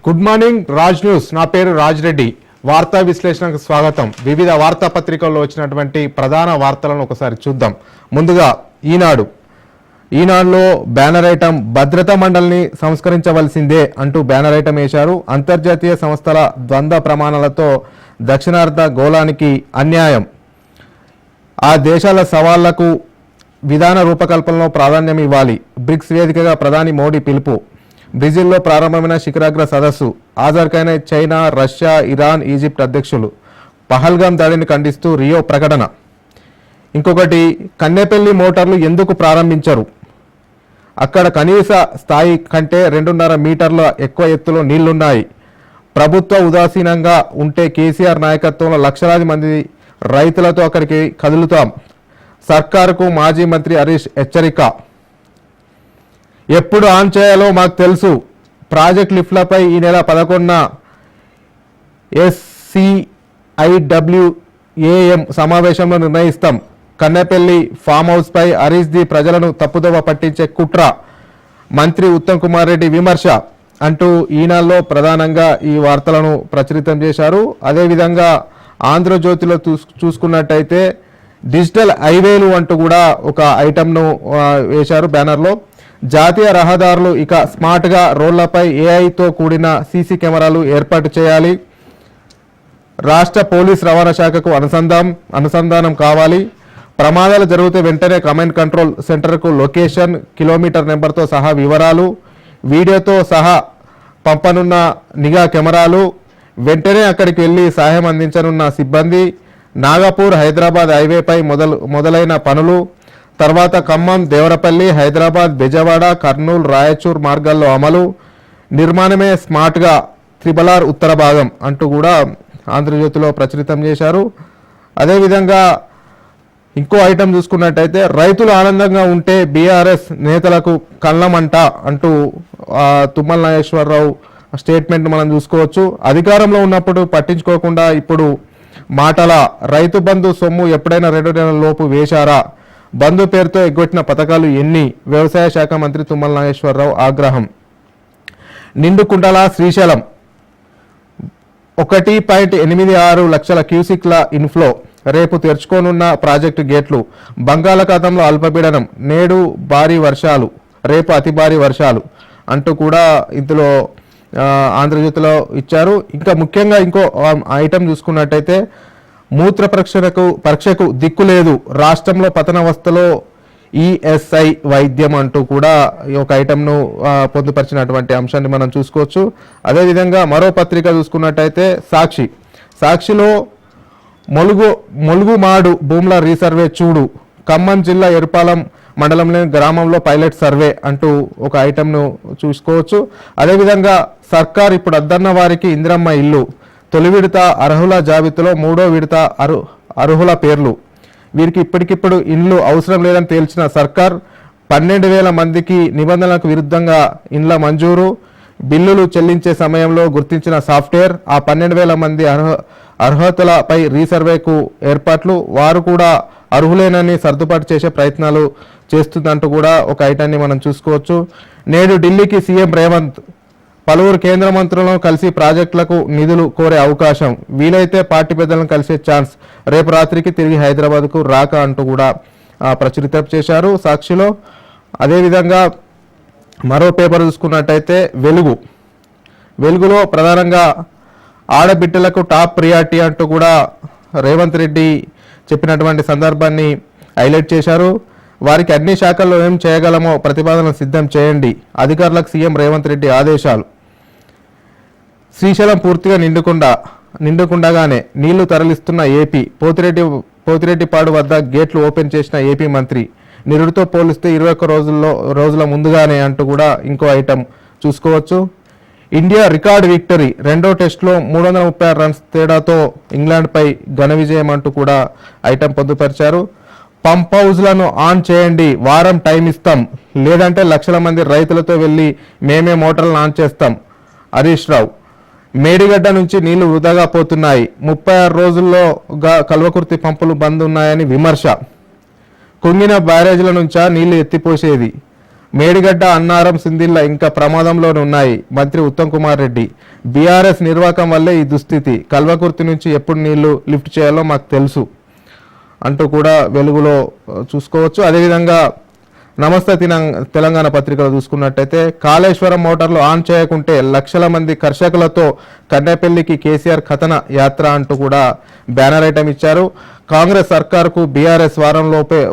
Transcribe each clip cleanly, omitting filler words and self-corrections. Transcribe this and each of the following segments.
Good morning Raj news. నా పేరు రాజ్ రెడ్డి. వార్తా విశ్లేషణకు స్వాగతం. వివిధ వార్తాపత్రికల్లో వచ్చినటువంటి ప్రధాన వార్తలను ఒకసారి చూద్దాం. ముందుగా ఈనాడులో బ్యానర్ ఐటమ్ భద్రతా మండలిని సంస్కరించవలసిందే అంటూ బ్యానర్ ఐటమ్ వేశారు. అంతర్జాతీయ సంస్థల ద్వంద్వ ప్రమాణాలతో దక్షిణార్ధ గోళానికి అన్యాయం, ఆ దేశాల సవాళ్లకు విధాన రూపకల్పనలో ప్రాధాన్యం ఇవ్వాలి. బ్రిక్స్ వేదికగా ప్రధాని మోడీ పిలుపు. బ్రెజిల్లో ప్రారంభమైన శిఖరాగ్ర సదస్సు. హాజరుకైన చైనా, రష్యా, ఇరాన్, ఈజిప్ట్ అధ్యక్షులు. పహల్గాం దాడిని ఖండిస్తూ రియో ప్రకటన. ఇంకొకటి, కన్నెపల్లి మోటార్లు ఎందుకు ప్రారంభించరు? అక్కడ కనీస స్థాయి కంటే 2.5 మీటర్ల ఎక్కువ ఎత్తులో నీళ్లున్నాయి. ప్రభుత్వ ఉదాసీనంగా ఉంటే కేసీఆర్ నాయకత్వంలో లక్షలాది మంది రైతులతో అక్కడికి కదులుతాం. సర్కారుకు మాజీ మంత్రి హరీష్ హెచ్చరిక. ఎప్పుడు ఆన్ చేయాలో మాకు తెలుసు. ప్రాజెక్ట్ లిఫ్ట్లపై ఈ నెల 11న SCIWAM సమావేశంలో నిర్ణయిస్తాం. కన్నెపల్లి ఫామ్ హౌస్ పై హరీష్ ది ప్రజలను తప్పుదోవ పట్టించే కుట్ర, మంత్రి ఉత్తమ్ కుమార్ రెడ్డి విమర్శ అంటూ ఈనాడులో ప్రధానంగా ఈ వార్తలను ప్రచురితం చేశారు. అదేవిధంగా ఆంధ్రజ్యోతిలో చూసుకున్నట్టయితే డిజిటల్ హైవేలు అంటూ కూడా ఒక ఐటమ్ను వేశారు బ్యానర్లో. జాతీయ రహదారులు ఇక స్మార్ట్గా రోడ్లపై ఏఐతో కూడిన సీసీ కెమెరాలు ఏర్పాటు చేయాలి. రాష్ట్ర పోలీస్ రవాణా శాఖకు అనుసంధానం కావాలి. ప్రమాదాలు జరిగితే వెంటనే కమాండ్ కంట్రోల్ సెంటర్కు లొకేషన్, కిలోమీటర్ నెంబర్తో సహా వివరాలు, వీడియోతో సహా పంపనున్న నిఘా కెమెరాలు, వెంటనే అక్కడికి వెళ్ళి సహాయం అందించనున్న సిబ్బంది. నాగపూర్ హైదరాబాద్ హైవేపై మొదలైన పనులు. తర్వాత ఖమ్మం, దేవరపల్లి, హైదరాబాద్, బెజవాడ, కర్నూలు, రాయచూర్ మార్గాల్లో అమలు. నిర్మాణమే స్మార్ట్గా RRR ఉత్తర భాగం అంటూ కూడా ఆంధ్రజ్యోతిలో ప్రచురితం చేశారు. అదేవిధంగా ఇంకో ఐటమ్ చూసుకున్నట్టయితే రైతులు ఆనందంగా ఉంటే బీఆర్ఎస్ నేతలకు కళ్ళమంట అంటూ తుమ్మల నాగేశ్వరరావు స్టేట్మెంట్ మనం చూసుకోవచ్చు. అధికారంలో ఉన్నప్పుడు పట్టించుకోకుండా ఇప్పుడు మాటల రైతు బంధు సొమ్ము ఎప్పుడైనా 2 నెలల లోపు వేశారా? బంధు పేరుతో ఎగ్గొట్టిన పథకాలు ఎన్ని? వ్యవసాయ శాఖ మంత్రి తుమ్మల నాగేశ్వరరావు ఆగ్రహం. నిండుకుండల శ్రీశైలం 1.86 లక్షల క్యూసిక్ల ఇన్ఫ్లో. రేపు తెరుచుకోనున్న ప్రాజెక్టు గేట్లు. బంగాళాఖాతంలో అల్పపీడనం, నేడు భారీ వర్షాలు, రేపు అతి భారీ వర్షాలు అంటూ కూడా ఇందులో ఆంధ్రజ్యోతిలో ఇచ్చారు. ఇంకా ముఖ్యంగా ఇంకో ఐటమ్ చూసుకున్నట్టయితే మూత్ర పరీక్షకు దిక్కు లేదు, రాష్ట్రంలో పతనావస్థలో ESI వైద్యం అంటూ కూడా ఒక ఐటమ్ను పొందుపరిచినటువంటి అంశాన్ని మనం చూసుకోవచ్చు. అదేవిధంగా మరో పత్రిక చూసుకున్నట్టయితే సాక్షిలో మొలుగుమాడు భూముల రీసర్వే చూడు. ఖమ్మం జిల్లా ఎరుపాలెం మండలంలోని గ్రామంలో పైలట్ సర్వే అంటూ ఒక ఐటమ్ను చూసుకోవచ్చు. అదేవిధంగా సర్కార్ ఇప్పుడు అద్దన్న వారికి ఇందిరమ్మ ఇల్లు. తొలి విడత అర్హుల జాబితాలో 3వ విడత అర్హుల పేర్లు. వీరికి ఇప్పటికిప్పుడు ఇండ్లు అవసరం లేదని తేల్చిన సర్కార్ 12,000 మందికి నిబంధనలకు విరుద్ధంగా ఇండ్ల మంజూరు. బిల్లులు చెల్లించే సమయంలో గుర్తించిన సాఫ్ట్వేర్. ఆ 12,000 మంది అర్హతలపై రీసర్వేకు ఏర్పాట్లు. వారు కూడా అర్హులేనని సర్దుబాటు చేసే ప్రయత్నాలు చేస్తుందంటూ కూడా ఒక ఐటాన్ని మనం చూసుకోవచ్చు. నేడు ఢిల్లీకి సీఎం రేవంత్. పలువురు కేంద్ర మంత్రులను కలిసి ప్రాజెక్టులకు నిధులు కోరే అవకాశం. వీలైతే పార్టీ పెద్దలను కలిసే ఛాన్స్. రేపు రాత్రికి తిరిగి హైదరాబాద్కు రాక అంటూ కూడా ప్రచురితం చేశారు సాక్షిలో. అదేవిధంగా మరో పేపర్ చూసుకున్నట్టయితే వెలుగులో ప్రధానంగా ఆడబిడ్డలకు టాప్ ప్రియారిటీ అంటూ కూడా రేవంత్ రెడ్డి చెప్పినటువంటి సందర్భాన్ని హైలైట్ చేశారు. వారికి అన్ని శాఖల్లో ఏం చేయగలమో ప్రతిపాదన సిద్ధం చేయండి. అధికారులకు సీఎం రేవంత్ రెడ్డి ఆదేశాలు. శ్రీశైలం పూర్తిగా నిండుకుండగానే నీళ్లు తరలిస్తున్న ఏపీ. పోతిరెడ్డిపాడు వద్ద గేట్లు ఓపెన్ చేసిన ఏపీ మంత్రి. నిరుడితో పోలిస్తే 21 రోజుల ముందుగానే అంటూ కూడా ఇంకో ఐటమ్ చూసుకోవచ్చు. India record victory. 2వ టెస్టులో 336 రన్స్ తేడాతో ఇంగ్లాండ్పై ఘన విజయం అంటూ కూడా ఐటమ్ పొందుపరిచారు. పంప్ హౌజ్లను ఆన్ చేయండి, వారం టైం ఇస్తాం, లేదంటే లక్షల మంది రైతులతో వెళ్ళి మేమే మోటార్లను ఆన్ చేస్తాం. హరీష్ రావు. మేడిగడ్డ నుంచి నీళ్లు వృధాగా పోతున్నాయి. 36 రోజుల్లోగా కల్వకుర్తి పంపులు బంద్ ఉన్నాయని విమర్శ. కుంగిన బ్యారేజీల నుంచా నీళ్లు ఎత్తిపోసేది? మేడిగడ్డ, అన్నారం, సిందిల్ల ఇంకా ప్రమాదంలోనే ఉన్నాయి. మంత్రి ఉత్తమ్ కుమార్ రెడ్డి, బీఆర్ఎస్ నిర్వాకం వల్లే ఈ దుస్థితి. కల్వకుర్తి నుంచి ఎప్పుడు నీళ్లు లిఫ్ట్ చేయాలో మాకు తెలుసు అంటూ కూడా వెలుగులో చూసుకోవచ్చు. అదేవిధంగా నమస్తే తెలంగాణ పత్రికలో చూసుకున్నట్టయితే కాళేశ్వరం మోటార్లు ఆన్ చేయకుంటే లక్షల మంది కర్షకులతో కన్నెపల్లికి కేసీఆర్ కథన యాత్ర అంటూ కూడా బ్యానర్ ఐటమ్ ఇచ్చారు. కాంగ్రెస్ సర్కార్కు బీఆర్ఎస్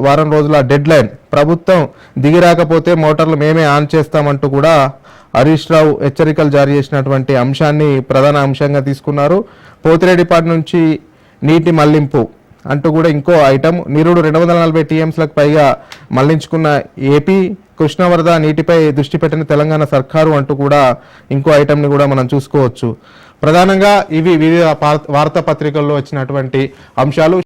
వారం రోజుల డెడ్ లైన్, ప్రభుత్వం దిగిరాకపోతే మోటార్లు మేమే ఆన్ చేస్తామంటూ కూడా హరీష్ రావు హెచ్చరికలు జారీ చేసినటువంటి అంశాన్ని ప్రధాన అంశంగా తీసుకున్నారు. పోతిరెడ్డిపాటి నుంచి నీటి మళ్లింపు అంటూ కూడా ఇంకో ఐటమ్, నిరుడు 240 టీఎంసీలకు పైగా మళ్లించుకున్న ఏపీ, కృష్ణవరద నీటిపై దృష్టి పెట్టిన తెలంగాణ సర్కారు అంటూ కూడా ఇంకో ఐటమ్ని కూడా మనం చూసుకోవచ్చు. ప్రధానంగా ఇవి వివిధ వార్తాపత్రికల్లో వచ్చినటువంటి అంశాలు.